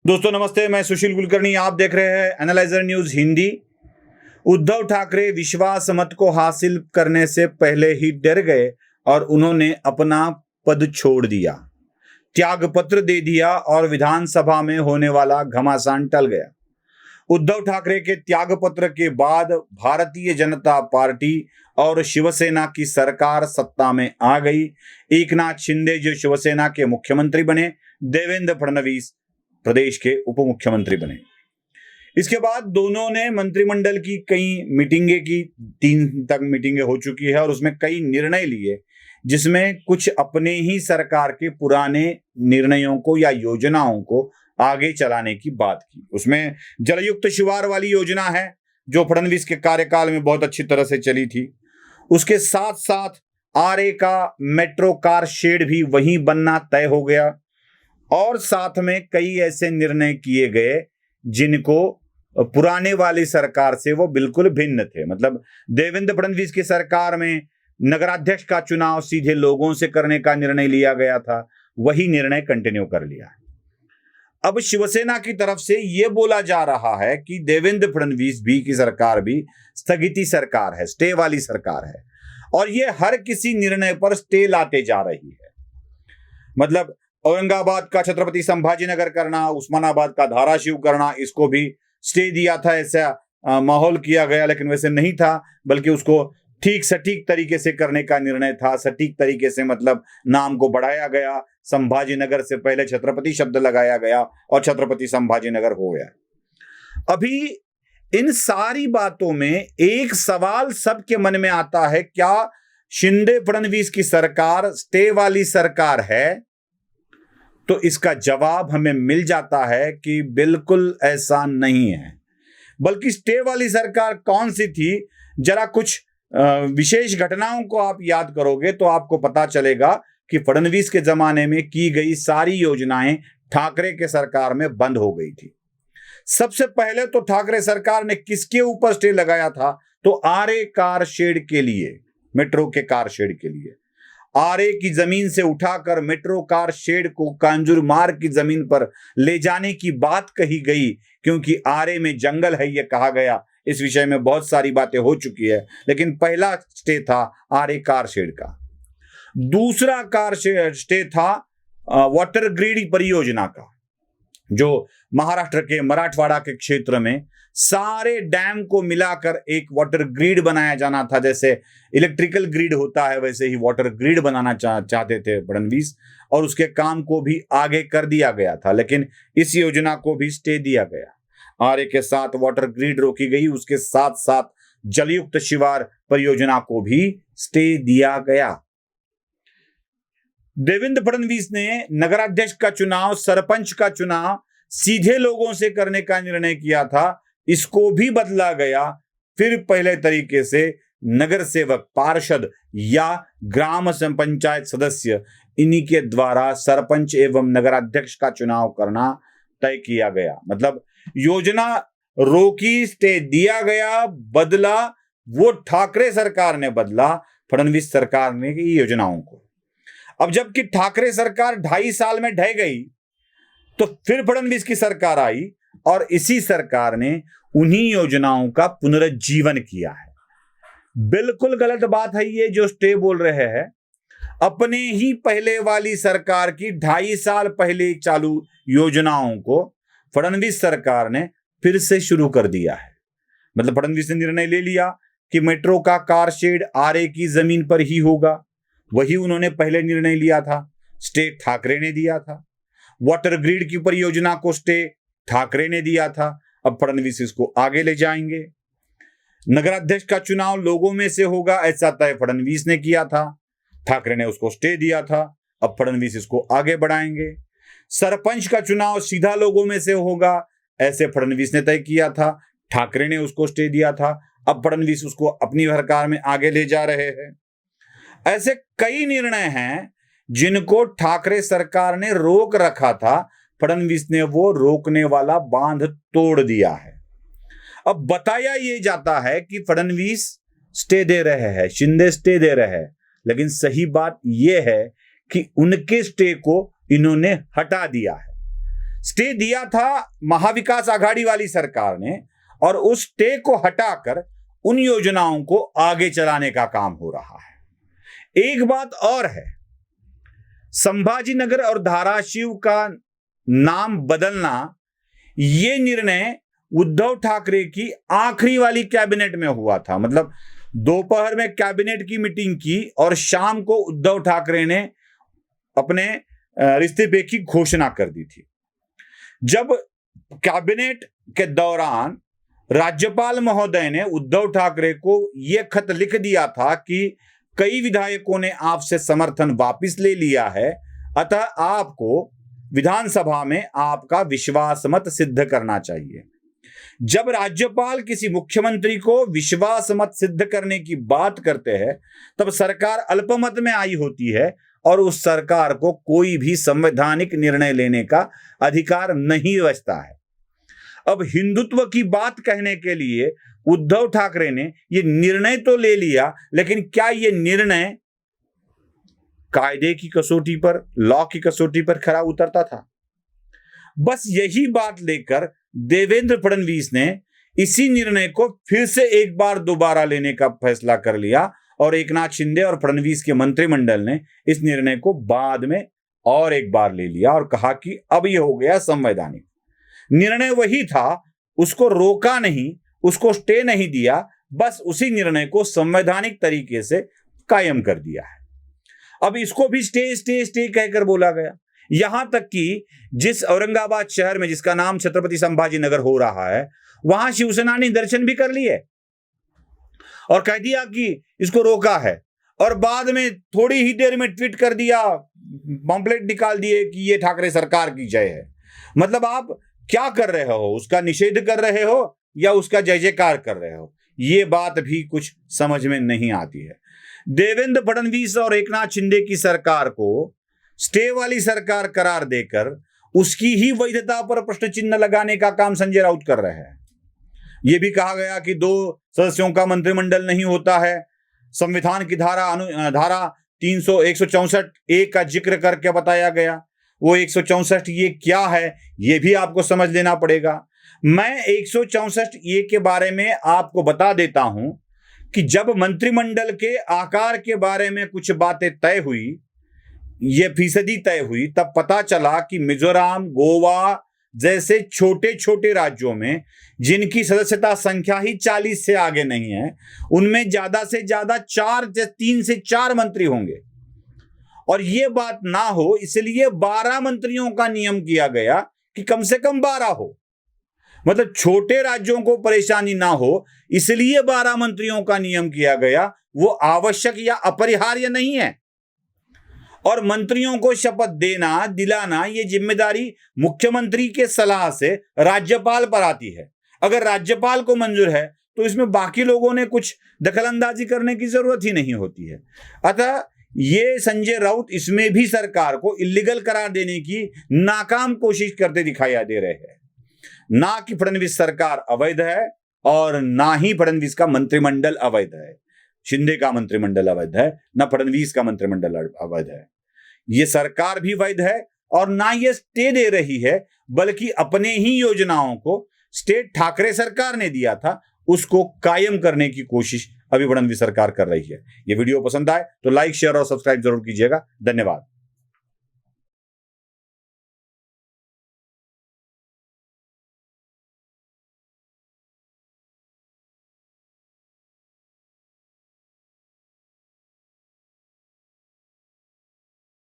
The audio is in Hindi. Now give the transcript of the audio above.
दोस्तों नमस्ते, मैं सुशील कुलकर्णी। आप देख रहे हैं एनालाइजर न्यूज हिंदी। उद्धव ठाकरे विश्वास मत को हासिल करने से पहले ही डर गए और उन्होंने अपना पद छोड़ दिया, त्यागपत्र दे दिया और विधानसभा में होने वाला घमासान टल गया। उद्धव ठाकरे के त्यागपत्र के बाद भारतीय जनता पार्टी और शिवसेना की सरकार सत्ता में आ गई। एकनाथ शिंदे जो शिवसेना के मुख्यमंत्री बने, देवेंद्र फडणवीस प्रदेश के उप मुख्यमंत्री बने। इसके बाद दोनों ने मंत्रिमंडल की कई मीटिंगें की, 3 तक मीटिंगें हो चुकी है और उसमें कई निर्णय लिए, जिसमें कुछ अपने ही सरकार के पुराने निर्णयों को या योजनाओं को आगे चलाने की बात की। उसमें जलयुक्त शिवार वाली योजना है जो फडणवीस के कार्यकाल में बहुत अच्छी तरह से चली थी। उसके साथ साथ आरए का मेट्रो कार शेड भी वहीं बनना तय हो गया और साथ में कई ऐसे निर्णय किए गए जिनको पुराने वाली सरकार से वो बिल्कुल भिन्न थे। मतलब देवेंद्र फडणवीस की सरकार में नगराध्यक्ष का चुनाव सीधे लोगों से करने का निर्णय लिया गया था, वही निर्णय कंटिन्यू कर लिया। अब शिवसेना की तरफ से यह बोला जा रहा है कि देवेंद्र फडणवीस भी की सरकार भी स्थगिती सरकार है, स्टे वाली सरकार है और ये हर किसी निर्णय पर स्टे लाते जा रही है। मतलब औरंगाबाद का छत्रपति संभाजीनगर करना, उस्मानाबाद का धाराशिव करना, इसको भी स्टे दिया था, ऐसा माहौल किया गया, लेकिन वैसे नहीं था, बल्कि उसको ठीक सटीक तरीके से करने का निर्णय था। सटीक तरीके से मतलब नाम को बढ़ाया गया, संभाजीनगर से पहले छत्रपति शब्द लगाया गया और छत्रपति संभाजीनगर हो गया। अभी इन सारी बातों में एक सवाल सबके मन में आता है, क्या शिंदे फडणवीस की सरकार स्टे वाली सरकार है? तो इसका जवाब हमें मिल जाता है कि बिल्कुल ऐसा नहीं है। बल्कि स्टे वाली सरकार कौन सी थी, जरा कुछ विशेष घटनाओं को आप याद करोगे तो आपको पता चलेगा कि फडणवीस के जमाने में की गई सारी योजनाएं ठाकरे के सरकार में बंद हो गई थी। सबसे पहले तो ठाकरे सरकार ने किसके ऊपर स्टे लगाया था? तो आरए कार शेड के लिए, मेट्रो के कार शेड के लिए। आरए की जमीन से उठाकर मेट्रो कार शेड को कांजुरमार्ग की जमीन पर ले जाने की बात कही गई, क्योंकि आरए में जंगल है यह कहा गया। इस विषय में बहुत सारी बातें हो चुकी है, लेकिन पहला स्टे था आरए कार शेड का। दूसरा कार स्टे था वाटर ग्रिड परियोजना का, जो महाराष्ट्र के मराठवाड़ा के क्षेत्र में सारे डैम को मिलाकर एक वाटर ग्रिड बनाया जाना था। जैसे इलेक्ट्रिकल ग्रिड होता है वैसे ही वाटर ग्रिड बनाना चाहते थे फडणवीस, और उसके काम को भी आगे कर दिया गया था, लेकिन इस योजना को भी स्टे दिया गया। आरए के साथ वाटर ग्रिड रोकी गई, उसके साथ साथ जलयुक्त शिवार परियोजना को भी स्टे दिया गया। देवेंद्र फडणवीस ने नगराध्यक्ष का चुनाव, सरपंच का चुनाव सीधे लोगों से करने का निर्णय किया था, इसको भी बदला गया। फिर पहले तरीके से नगर सेवक, पार्षद या ग्राम पंचायत सदस्य, इन्हीं के द्वारा सरपंच एवं नगराध्यक्ष का चुनाव करना तय किया गया। मतलब योजना रोकी, स्टे दिया गया, बदला वो ठाकरे सरकार ने बदला, फडणवीस सरकार ने की योजनाओं को। अब जबकि ठाकरे सरकार 2.5 साल में ढह गई, तो फिर फडणवीस की सरकार आई और इसी सरकार ने उन्हीं योजनाओं का पुनरुज्जीवन किया है। बिल्कुल गलत बात है ये जो स्टे बोल रहे हैं। अपने ही पहले वाली सरकार की 2.5 साल पहले चालू योजनाओं को फडणवीस सरकार ने फिर से शुरू कर दिया है। मतलब फडणवीस ने निर्णय ले लिया कि मेट्रो का कार शेड आरए की जमीन पर ही होगा, वही उन्होंने पहले निर्णय लिया था, स्टे ठाकरे ने दिया था। वाटर ग्रिड की परियोजना को स्टे ठाकरे ने दिया था, अब फडणवीस इसको आगे ले जाएंगे। नगराध्यक्ष का चुनाव लोगों में से होगा, ऐसा तय फडणवीस ने किया था, ठाकरे ने उसको स्टे दिया था, अब फडणवीस इसको आगे बढ़ाएंगे। सरपंच का चुनाव सीधा लोगों में से होगा, ऐसे फडणवीस ने तय किया था, ठाकरे ने उसको स्टे दिया था, अब फडणवीस उसको अपनी सरकार में आगे ले जा रहे हैं। ऐसे कई निर्णय हैं जिनको ठाकरे सरकार ने रोक रखा था, फडणवीस ने वो रोकने वाला बांध तोड़ दिया है। अब बताया ये जाता है कि फडणवीस स्टे दे रहे हैं, शिंदे स्टे दे रहे हैं, लेकिन सही बात यह है कि उनके स्टे को इन्होंने हटा दिया है। स्टे दिया था महाविकास आघाड़ी वाली सरकार ने और उस स्टे को हटाकर उन योजनाओं को आगे चलाने का काम हो रहा है। एक बात और है, संभाजीनगर और धाराशिव का नाम बदलना, यह निर्णय उद्धव ठाकरे की आखिरी वाली कैबिनेट में हुआ था। मतलब दोपहर में कैबिनेट की मीटिंग की और शाम को उद्धव ठाकरे ने अपने इस्तीफे की घोषणा कर दी थी। जब कैबिनेट के दौरान राज्यपाल महोदय ने उद्धव ठाकरे को यह खत लिख दिया था कि कई विधायकों ने आपसे समर्थन वापस ले लिया है, अतः आपको विधानसभा में आपका विश्वास मत सिद्ध करना चाहिए। जब राज्यपाल किसी मुख्यमंत्री को विश्वास मत सिद्ध करने की बात करते हैं, तब सरकार अल्पमत में आई होती है और उस सरकार को कोई भी संवैधानिक निर्णय लेने का अधिकार नहीं बचता है। अब हिंदुत्व की बात कहने के लिए उद्धव ठाकरे ने यह निर्णय तो ले लिया, लेकिन क्या यह निर्णय कायदे की कसौटी पर, लॉ की कसौटी पर खरा उतरता था? बस यही बात लेकर देवेंद्र फडणवीस ने इसी निर्णय को फिर से एक बार दोबारा लेने का फैसला कर लिया और एकनाथ शिंदे और फडणवीस के मंत्रिमंडल ने इस निर्णय को बाद में और एक बार ले लिया और कहा कि अब यह हो गया संवैधानिक। निर्णय वही था, उसको रोका नहीं, उसको स्टे नहीं दिया, बस उसी निर्णय को संवैधानिक तरीके से कायम कर दिया है। अब इसको भी स्टे स्टे स्टे कहकर बोला गया। यहां तक कि जिस औरंगाबाद शहर में, जिसका नाम छत्रपति संभाजीनगर हो रहा है, वहां शिवसेना ने दर्शन भी कर लिए और कह दिया कि इसको रोका है, और बाद में थोड़ी ही देर में ट्वीट कर दिया, पॉम्पलेट निकाल दिए कि ये ठाकरे सरकार की जय है। मतलब आप क्या कर रहे हो? उसका निषेध कर रहे हो या उसका जय जयकार कर रहे हो? ये बात भी कुछ समझ में नहीं आती है। देवेंद्र फडणवीस और एकनाथ शिंदे की सरकार को स्टे वाली सरकार करार देकर उसकी ही वैधता पर प्रश्न चिन्ह लगाने का काम संजय राउत कर रहे हैं। यह भी कहा गया कि 2 सदस्यों का मंत्रिमंडल नहीं होता है। संविधान की धारा 164 का जिक्र करके बताया गया। वो 164 ये क्या है, ये भी आपको समझ लेना पड़ेगा। मैं 164 के बारे में आपको बता देता हूं कि जब मंत्रिमंडल के आकार के बारे में कुछ बातें तय हुई, ये फीसदी तय हुई, तब पता चला कि मिजोरम, गोवा जैसे छोटे छोटे राज्यों में जिनकी सदस्यता संख्या ही 40 से आगे नहीं है, उनमें ज्यादा से ज्यादा 3 से 4 मंत्री होंगे। और ये बात ना हो इसलिए 12 मंत्रियों का नियम किया गया कि कम से कम 12 हो। मतलब छोटे राज्यों को परेशानी ना हो इसलिए 12 मंत्रियों का नियम किया गया। वो आवश्यक या अपरिहार्य नहीं है। और मंत्रियों को शपथ देना, दिलाना, ये जिम्मेदारी मुख्यमंत्री के सलाह से राज्यपाल पर आती है। अगर राज्यपाल को मंजूर है तो इसमें बाकी लोगों ने कुछ दखलंदाजी करने की जरूरत ही नहीं होती है। अतः ये संजय राउत इसमें भी सरकार को इल्लीगल करार देने की नाकाम कोशिश करते दिखाई दे रहे हैं। ना कि फडणवीस सरकार अवैध है और ना ही फडणवीस का मंत्रिमंडल अवैध है। शिंदे का मंत्रिमंडल अवैध है, ना फडणवीस का मंत्रिमंडल अवैध है। ये सरकार भी वैध है और ना ये स्टे दे रही है, बल्कि अपने ही योजनाओं को स्टे ठाकरे सरकार ने दिया था उसको कायम करने की कोशिश अभी फडणवीस सरकार कर रही है। ये वीडियो पसंद आए तो लाइक, शेयर और सब्सक्राइब जरूर कीजिएगा। धन्यवाद।